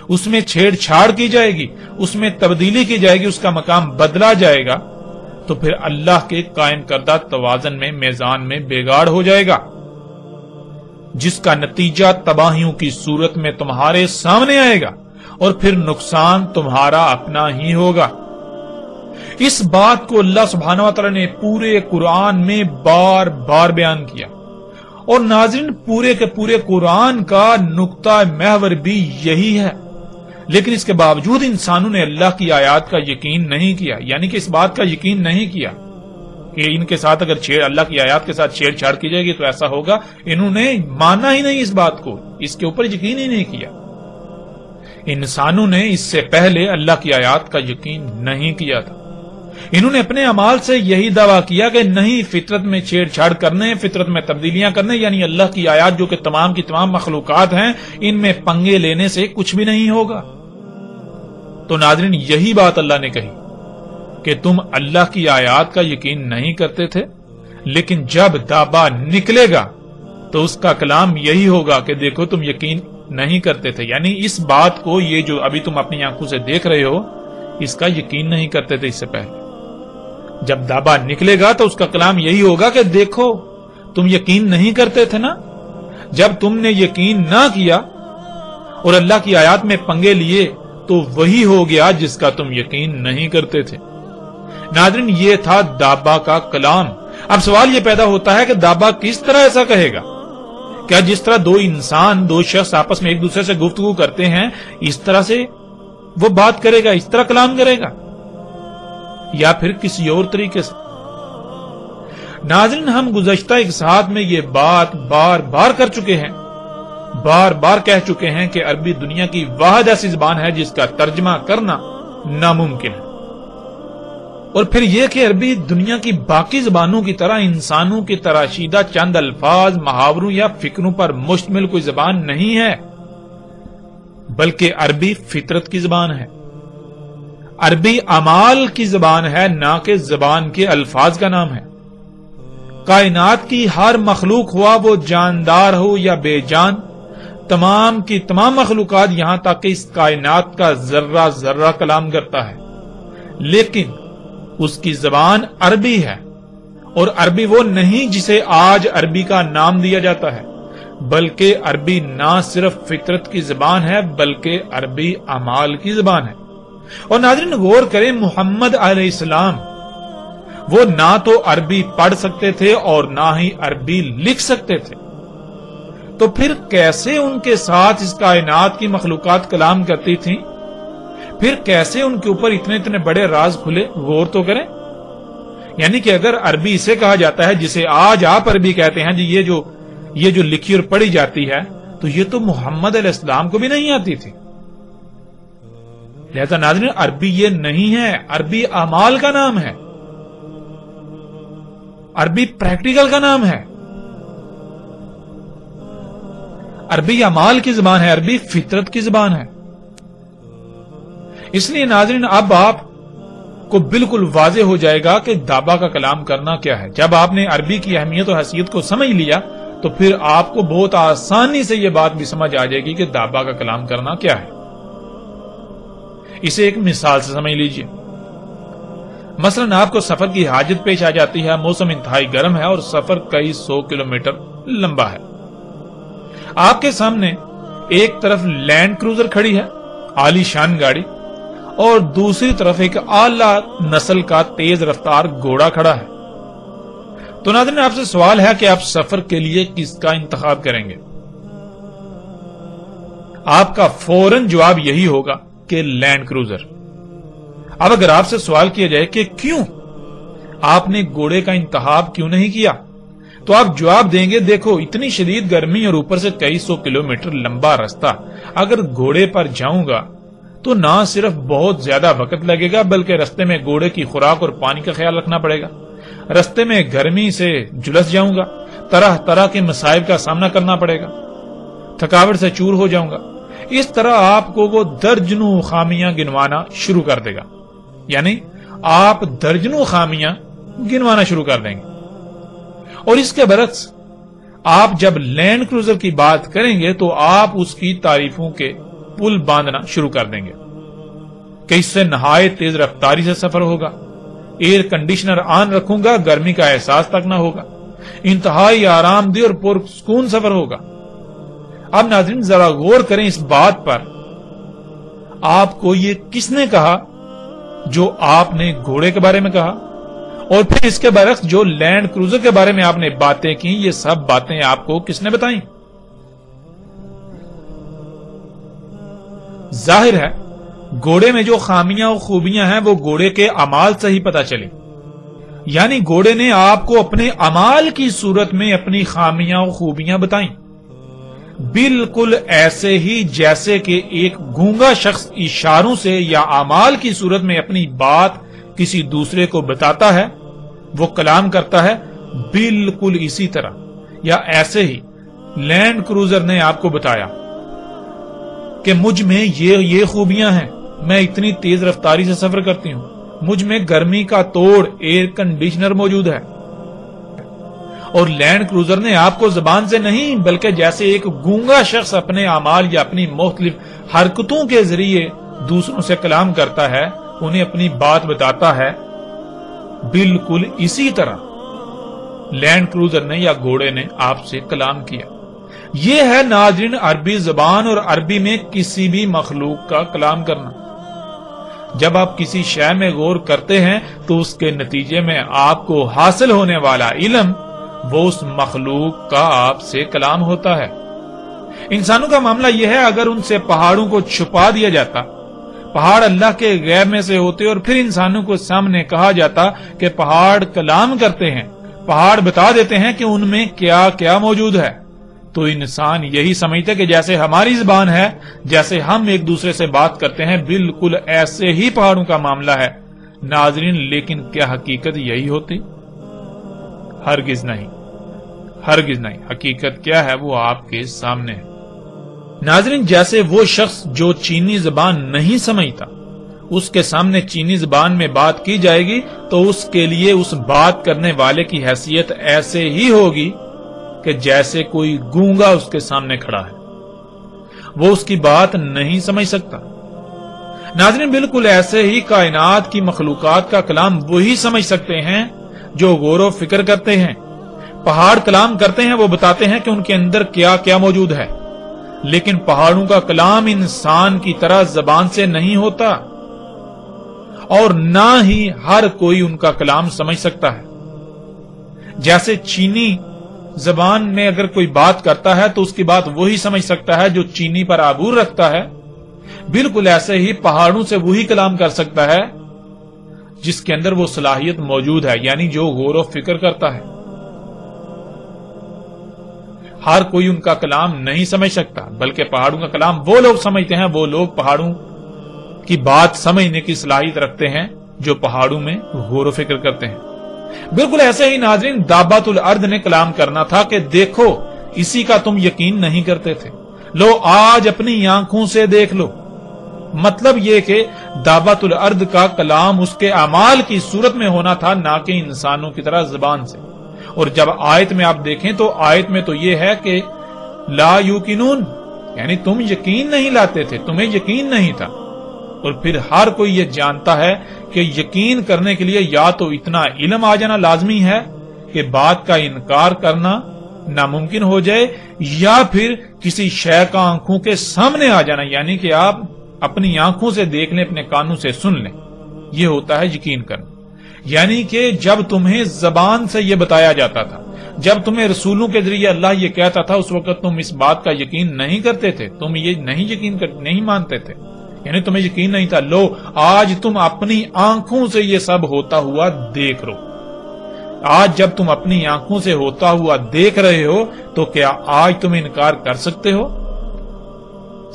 اس میں چھیڑ چھاڑ کی جائے گی، اس میں تبدیلی کی جائے گی، اس کا مقام بدلا جائے گا، تو پھر اللہ کے قائم کردہ توازن میں، میزان میں بگاڑ ہو جائے گا، جس کا نتیجہ تباہیوں کی صورت میں تمہارے سامنے آئے گا، اور پھر نقصان تمہارا اپنا ہی ہوگا۔ اس بات کو اللہ سبحانہ و تعالی نے پورے قرآن میں بار بار بیان کیا، اور ناظرین پورے کے پورے قرآن کا نقطہ محور بھی یہی ہے، لیکن اس کے باوجود انسانوں نے اللہ کی آیات کا یقین نہیں کیا، یعنی کہ اس بات کا یقین نہیں کیا کہ ان کے ساتھ اگر اللہ کی آیات کے ساتھ چھیڑ چھاڑ کی جائے گی تو ایسا ہوگا۔ انہوں نے مانا ہی نہیں اس بات کو، اس کے اوپر یقین ہی نہیں کیا۔ انسانوں نے اس سے پہلے اللہ کی آیات کا یقین نہیں کیا تھا۔ انہوں نے اپنے اعمال سے یہی دعویٰ کیا کہ نہیں، فطرت میں چھیڑ چھاڑ کرنے، فطرت میں تبدیلیاں کرنے، یعنی اللہ کی آیات جو کہ تمام کی تمام مخلوقات ہیں، ان میں پنگے لینے سے کچھ بھی نہیں ہوگا۔ تو ناظرین یہی بات اللہ نے کہی کہ تم اللہ کی آیات کا یقین نہیں کرتے تھے، لیکن جب دابا نکلے گا تو اس کا کلام یہی ہوگا کہ دیکھو تم یقین نہیں کرتے تھے، یعنی اس بات کو، یہ جو ابھی تم اپنی آنکھوں سے دیکھ رہے ہو، اس کا یقین نہیں کرتے تھے اس سے پہلے۔ جب دابا نکلے گا تو اس کا کلام یہی ہوگا کہ دیکھو تم یقین نہیں کرتے تھے نا۔ جب تم نے یقین نہ کیا اور اللہ کی آیات میں پنگے لیے تو وہی ہو گیا جس کا تم یقین نہیں کرتے تھے۔ ناظرین یہ تھا دابا کا کلام۔ اب سوال یہ پیدا ہوتا ہے کہ دابا کس طرح ایسا کہے گا؟ کیا جس طرح دو انسان، دو شخص آپس میں ایک دوسرے سے گفتگو کرتے ہیں، اس طرح سے وہ بات کرے گا، اس طرح کلام کرے گا، یا پھر کسی اور طریقے سے؟ ناظرین ہم گزشتہ ایک ساتھ میں یہ بات بار بار کر چکے ہیں، بار بار کہہ چکے ہیں کہ عربی دنیا کی واحد ایسی زبان ہے جس کا ترجمہ کرنا ناممکن ہے، اور پھر یہ کہ عربی دنیا کی باقی زبانوں کی طرح انسانوں کی تراشیدہ چند الفاظ، محاوروں یا فکروں پر مشتمل کوئی زبان نہیں ہے، بلکہ عربی فطرت کی زبان ہے، عربی اعمال کی زبان ہے، نہ کہ زبان کے الفاظ کا نام ہے۔ کائنات کی ہر مخلوق، ہوا وہ جاندار ہو یا بے جان، تمام کی تمام مخلوقات یہاں تک کہ اس کائنات کا ذرہ ذرہ کلام کرتا ہے، لیکن اس کی زبان عربی ہے، اور عربی وہ نہیں جسے آج عربی کا نام دیا جاتا ہے، بلکہ عربی نہ صرف فطرت کی زبان ہے بلکہ عربی اعمال کی زبان ہے۔ اور ناظرین غور کریں، محمد علیہ السلام وہ نہ تو عربی پڑھ سکتے تھے اور نہ ہی عربی لکھ سکتے تھے، تو پھر کیسے ان کے ساتھ اس کائنات کی مخلوقات کلام کرتی تھیں؟ پھر کیسے ان کے اوپر اتنے اتنے بڑے راز کھلے؟ غور تو کریں۔ یعنی کہ اگر عربی اسے کہا جاتا ہے جسے آج آپ عربی کہتے ہیں، جی یہ جو لکھی اور پڑھی جاتی ہے، تو یہ تو محمد علیہ السلام کو بھی نہیں آتی تھی۔ لہذا ناظرین عربی یہ نہیں ہے، عربی اعمال کا نام ہے، عربی پریکٹیکل کا نام ہے، عربی اعمال کی زبان ہے، عربی فطرت کی زبان ہے۔ اس لیے ناظرین اب آپ کو بالکل واضح ہو جائے گا کہ دابا کا کلام کرنا کیا ہے۔ جب آپ نے عربی کی اہمیت اور حیثیت کو سمجھ لیا تو پھر آپ کو بہت آسانی سے یہ بات بھی سمجھ آ جائے گی کہ دابا کا کلام کرنا کیا ہے۔ اسے ایک مثال سے سمجھ لیجئے۔ مثلا آپ کو سفر کی حاجت پیش آ جاتی ہے، موسم انتہائی گرم ہے اور سفر کئی 100 کلومیٹر لمبا ہے۔ آپ کے سامنے ایک طرف لینڈ کروزر کھڑی ہے، عالی شان گاڑی، اور دوسری طرف ایک اعلی نسل کا تیز رفتار گھوڑا کھڑا ہے۔ تو ناظرین آپ سے سوال ہے کہ آپ سفر کے لیے کس کا انتخاب کریں گے؟ آپ کا فوراً جواب یہی ہوگا کہ لینڈ کروزر۔ اب اگر آپ سے سوال کیا جائے کہ کیوں آپ نے گھوڑے کا انتخاب کیوں نہیں کیا، تو آپ جواب دیں گے دیکھو اتنی شدید گرمی اور اوپر سے کئی سو کلومیٹر لمبا راستہ اگر گھوڑے پر جاؤں گا تو نہ صرف بہت زیادہ وقت لگے گا بلکہ رستے میں گھوڑے کی خوراک اور پانی کا خیال رکھنا پڑے گا، رستے میں گرمی سے جلس جاؤں گا، طرح طرح کے مصائب کا سامنا کرنا پڑے گا، تھکاوٹ سے چور ہو جاؤں گا۔ اس طرح آپ کو وہ درجنوں خامیاں گنوانا شروع کر دے گا، یعنی آپ درجنوں خامیاں گنوانا شروع کر دیں گے۔ اور اس کے برعکس آپ جب لینڈ کروزر کی بات کریں گے تو آپ اس کی تعریفوں کے پل باندھنا شروع کر دیں گے کہ اس سے نہایت تیز رفتاری سے سفر ہوگا، ایئر کنڈیشنر آن رکھوں گا، گرمی کا احساس تک نہ ہوگا، انتہائی آرام دہ اور پرسکون سفر ہوگا۔ اب ناظرین ذرا غور کریں اس بات پر، آپ کو یہ کس نے کہا جو آپ نے گھوڑے کے بارے میں کہا، اور پھر اس کے برعکس جو لینڈ کروزر کے بارے میں آپ نے باتیں کی، یہ سب باتیں آپ کو کس نے بتائیں؟ ظاہر ہے گھوڑے میں جو خامیاں اور خوبیاں ہیں وہ گھوڑے کے اعمال سے ہی پتہ چلے، یعنی گھوڑے نے آپ کو اپنے اعمال کی صورت میں اپنی خامیاں اور خوبیاں بتائیں، بالکل ایسے ہی جیسے کہ ایک گونگا شخص اشاروں سے یا اعمال کی صورت میں اپنی بات کسی دوسرے کو بتاتا ہے، وہ کلام کرتا ہے، بالکل اسی طرح یا ایسے ہی لینڈ کروزر نے آپ کو بتایا کہ مجھ میں یہ خوبیاں ہیں، میں اتنی تیز رفتاری سے سفر کرتی ہوں، مجھ میں گرمی کا توڑ ایئر کنڈیشنر موجود ہے۔ اور لینڈ کروزر نے آپ کو زبان سے نہیں بلکہ جیسے ایک گونگا شخص اپنے اعمال یا اپنی مختلف حرکتوں کے ذریعے دوسروں سے کلام کرتا ہے، انہیں اپنی بات بتاتا ہے، بالکل اسی طرح لینڈ کروزر نے یا گھوڑے نے آپ سے کلام کیا۔ یہ ہے ناظرین عربی زبان اور عربی میں کسی بھی مخلوق کا کلام کرنا۔ جب آپ کسی شے میں غور کرتے ہیں تو اس کے نتیجے میں آپ کو حاصل ہونے والا علم وہ اس مخلوق کا آپ سے کلام ہوتا ہے۔ انسانوں کا معاملہ یہ ہے، اگر ان سے پہاڑوں کو چھپا دیا جاتا، پہاڑ اللہ کے غیب میں سے ہوتے اور پھر انسانوں کو سامنے کہا جاتا کہ پہاڑ کلام کرتے ہیں، پہاڑ بتا دیتے ہیں کہ ان میں کیا کیا موجود ہے، تو انسان یہی سمجھتے کہ جیسے ہماری زبان ہے، جیسے ہم ایک دوسرے سے بات کرتے ہیں، بالکل ایسے ہی پہاڑوں کا معاملہ ہے۔ ناظرین لیکن کیا حقیقت یہی ہوتی؟ ہرگز نہیں، ہرگز نہیں۔ حقیقت کیا ہے وہ آپ کے سامنے ہے۔ ناظرین جیسے وہ شخص جو چینی زبان نہیں سمجھتا، اس کے سامنے چینی زبان میں بات کی جائے گی تو اس کے لیے اس بات کرنے والے کی حیثیت ایسے ہی ہوگی کہ جیسے کوئی گونگا اس کے سامنے کھڑا ہے، وہ اس کی بات نہیں سمجھ سکتا۔ ناظرین بالکل ایسے ہی کائنات کی مخلوقات کا کلام وہی سمجھ سکتے ہیں جو غور و فکر کرتے ہیں۔ پہاڑ کلام کرتے ہیں، وہ بتاتے ہیں کہ ان کے اندر کیا کیا موجود ہے، لیکن پہاڑوں کا کلام انسان کی طرح زبان سے نہیں ہوتا، اور نہ ہی ہر کوئی ان کا کلام سمجھ سکتا ہے۔ جیسے چینی زبان میں اگر کوئی بات کرتا ہے تو اس کی بات وہی سمجھ سکتا ہے جو چینی پر عبور رکھتا ہے، بالکل ایسے ہی پہاڑوں سے وہی کلام کر سکتا ہے جس کے اندر وہ صلاحیت موجود ہے، یعنی جو غور و فکر کرتا ہے۔ ہر کوئی ان کا کلام نہیں سمجھ سکتا، بلکہ پہاڑوں کا کلام وہ لوگ سمجھتے ہیں، وہ لوگ پہاڑوں کی بات سمجھنے کی صلاحیت رکھتے ہیں جو پہاڑوں میں غور و فکر کرتے ہیں۔ بالکل ایسے ہی ناظرین دابۃ الارض نے کلام کرنا تھا کہ دیکھو اسی کا تم یقین نہیں کرتے تھے، لو آج اپنی آنکھوں سے دیکھ لو۔ مطلب یہ کہ دابۃ الارض کا کلام اس کے اعمال کی صورت میں ہونا تھا، نہ کہ انسانوں کی طرح زبان سے۔ اور جب آیت میں آپ دیکھیں تو آیت میں تو یہ ہے کہ لا یوقنون، یعنی تم یقین نہیں لاتے تھے، تمہیں یقین نہیں تھا۔ اور پھر ہر کوئی یہ جانتا ہے کہ یقین کرنے کے لیے یا تو اتنا علم آ جانا لازمی ہے کہ بات کا انکار کرنا ناممکن ہو جائے، یا پھر کسی شے کا آنکھوں کے سامنے آ جانا، یعنی کہ آپ اپنی آنکھوں سے دیکھ لیں، اپنے کانوں سے سن لیں، یہ ہوتا ہے یقین کرنا۔ یعنی کہ جب تمہیں زبان سے یہ بتایا جاتا تھا، جب تمہیں رسولوں کے ذریعے اللہ یہ کہتا تھا، اس وقت تم اس بات کا یقین نہیں کرتے تھے، تم یہ نہیں مانتے تھے، یعنی تمہیں یقین نہیں تھا۔ لو آج تم اپنی آنکھوں سے یہ سب ہوتا ہوا دیکھ رہو۔ آج جب تم اپنی آنکھوں سے ہوتا ہوا دیکھ رہے ہو تو کیا آج تم انکار کر سکتے ہو؟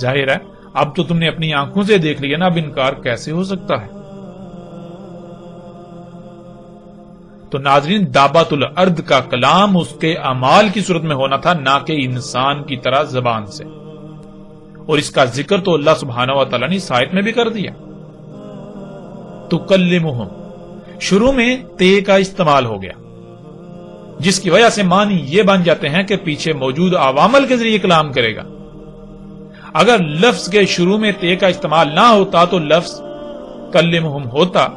ظاہر ہے اب تو تم نے اپنی آنکھوں سے دیکھ لیا نا، اب انکار کیسے ہو سکتا ہے؟ تو ناظرین، دابۃ الارض کا کلام اس کے اعمال کی صورت میں ہونا تھا، نہ کہ انسان کی طرح زبان سے، اور اس کا ذکر تو اللہ سبحانہ و تعالیٰ نے اس آیت میں بھی کر دیا۔ تکلمہم، شروع میں تے کا استعمال ہو گیا، جس کی وجہ سے معنی یہ بن جاتے ہیں کہ پیچھے موجود عوامل کے ذریعے کلام کرے گا۔ اگر لفظ کے شروع میں تے کا استعمال نہ ہوتا تو لفظ کلمہم ہوتا،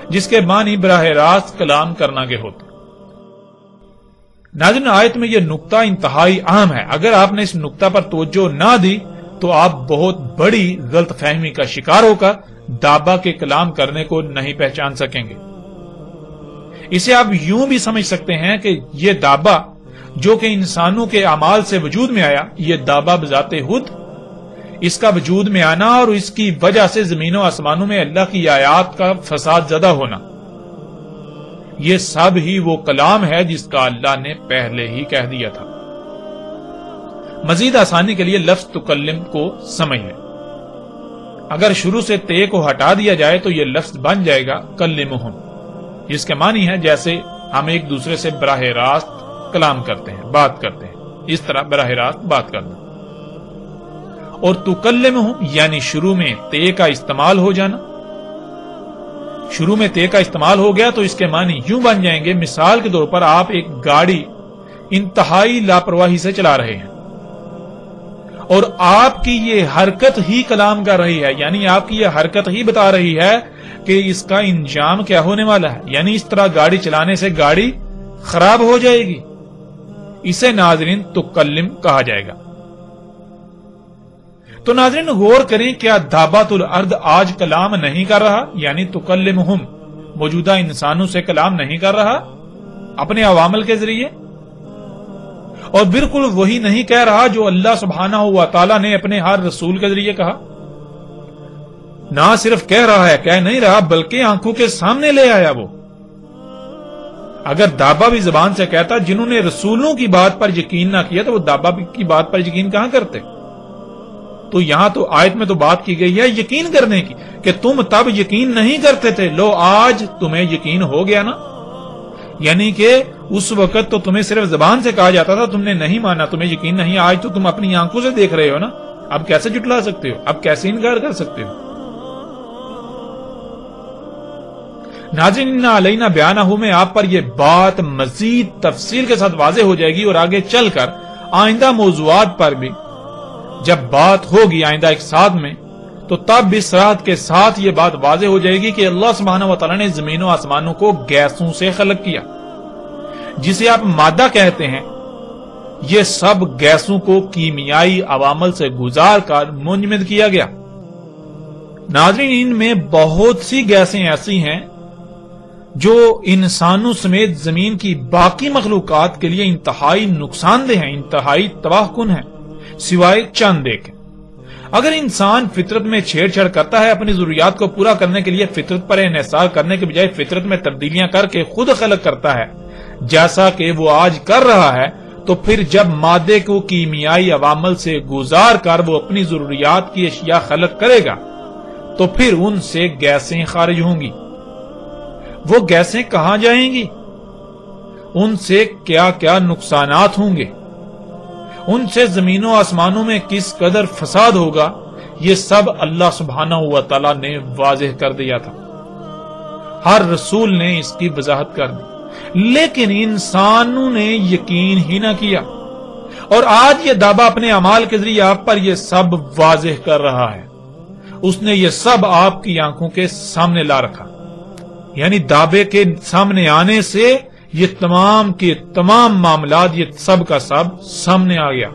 جس کے معنی براہ راست کلام کرنا کے ہوتا۔ ناظرین، آیت میں یہ نقطہ انتہائی اہم ہے، اگر آپ نے اس نقطہ پر توجہ نہ دی تو آپ بہت بڑی غلط فہمی کا شکار ہو کر دابا کے کلام کرنے کو نہیں پہچان سکیں گے۔ اسے آپ یوں بھی سمجھ سکتے ہیں کہ یہ دابا جو کہ انسانوں کے اعمال سے وجود میں آیا، یہ دابا بذات خود، اس کا وجود میں آنا اور اس کی وجہ سے زمین و آسمانوں میں اللہ کی آیات کا فساد زدہ ہونا، یہ سب ہی وہ کلام ہے جس کا اللہ نے پہلے ہی کہہ دیا تھا۔ مزید آسانی کے لیے لفظ تکلم کو سمجھ لیں۔ اگر شروع سے تے کو ہٹا دیا جائے تو یہ لفظ بن جائے گا کلمہم، جس کے معنی ہے جیسے ہم ایک دوسرے سے براہ راست کلام کرتے ہیں، بات کرتے ہیں، اس طرح براہ راست بات کرنا۔ اور تکلمہم یعنی شروع میں تے کا استعمال ہو جانا، شروع میں تے کا استعمال ہو گیا تو اس کے معنی یوں بن جائیں گے، مثال کے طور پر آپ ایک گاڑی انتہائی لاپرواہی سے چلا رہے ہیں اور آپ کی یہ حرکت ہی کلام کر رہی ہے، یعنی آپ کی یہ حرکت ہی بتا رہی ہے کہ اس کا انجام کیا ہونے والا ہے، یعنی اس طرح گاڑی چلانے سے گاڑی خراب ہو جائے گی۔ اسے ناظرین تکلم کہا جائے گا۔ تو ناظرین غور کریں، کیا دابۃ الارض آج کلام نہیں کر رہا؟ یعنی تکلمہم موجودہ انسانوں سے کلام نہیں کر رہا اپنے عوامل کے ذریعے، اور بالکل وہی نہیں کہہ رہا جو اللہ سبحانہ و تعالیٰ نے اپنے ہر رسول کے ذریعے کہا۔ نہ صرف کہہ رہا ہے، کہہ نہیں رہا، بلکہ آنکھوں کے سامنے لے آیا وہ۔ اگر دابا بھی زبان سے کہتا، جنہوں نے رسولوں کی بات پر یقین نہ کیا تو وہ دابا کی بات پر یقین کہاں کرتے؟ تو یہاں تو آیت میں تو بات کی گئی ہے یقین کرنے کی، کہ تم تب یقین نہیں کرتے تھے، لو آج تمہیں یقین ہو گیا نا۔ یعنی کہ اس وقت تو تمہیں صرف زبان سے کہا جاتا تھا، تم نے نہیں مانا، تمہیں یقین نہیں، آج تو تم اپنی آنکھوں سے دیکھ رہے ہو نا، اب کیسے جھٹلا سکتے ہو، اب کیسے انکار کر سکتے ہو؟ ناظرین علینا بیانہ میں آپ پر یہ بات مزید تفصیل کے ساتھ واضح ہو جائے گی، اور آگے چل کر آئندہ موضوعات پر بھی جب بات ہوگی آئندہ ایک ساتھ میں، تو تب بھی صراحت کے ساتھ یہ بات واضح ہو جائے گی کہ اللہ سبحانہ و تعالیٰ نے زمین و آسمانوں کو گیسوں سے خلق کیا، جسے آپ مادہ کہتے ہیں، یہ سب گیسوں کو کیمیائی عوامل سے گزار کر منجمد کیا گیا۔ ناظرین ان میں بہت سی گیسیں ایسی ہیں جو انسانوں سمیت زمین کی باقی مخلوقات کے لیے انتہائی نقصان دہ ہیں، انتہائی تباہ کن ہیں، سوائے چند ایک۔ اگر انسان فطرت میں چھیڑ چھاڑ کرتا ہے، اپنی ضروریات کو پورا کرنے کے لیے فطرت پر انحصار کرنے کے بجائے فطرت میں تبدیلیاں کر کے خود خلق کرتا ہے، جیسا کہ وہ آج کر رہا ہے، تو پھر جب مادے کو کیمیائی عوامل سے گزار کر وہ اپنی ضروریات کی اشیاء خلق کرے گا تو پھر ان سے گیسیں خارج ہوں گی۔ وہ گیسیں کہاں جائیں گی؟ ان سے کیا کیا نقصانات ہوں گے؟ ان سے زمین و آسمانوں میں کس قدر فساد ہوگا؟ یہ سب اللہ سبحانہ و تعالیٰ نے واضح کر دیا تھا، ہر رسول نے اس کی وضاحت کر دی، لیکن انسانوں نے یقین ہی نہ کیا، اور آج یہ دعویٰ اپنے اعمال کے ذریعے آپ پر یہ سب واضح کر رہا ہے۔ اس نے یہ سب آپ کی آنکھوں کے سامنے لا رکھا، یعنی دعوے کے سامنے آنے سے یہ تمام کے تمام معاملات، یہ سب کا سب سامنے آ گیا۔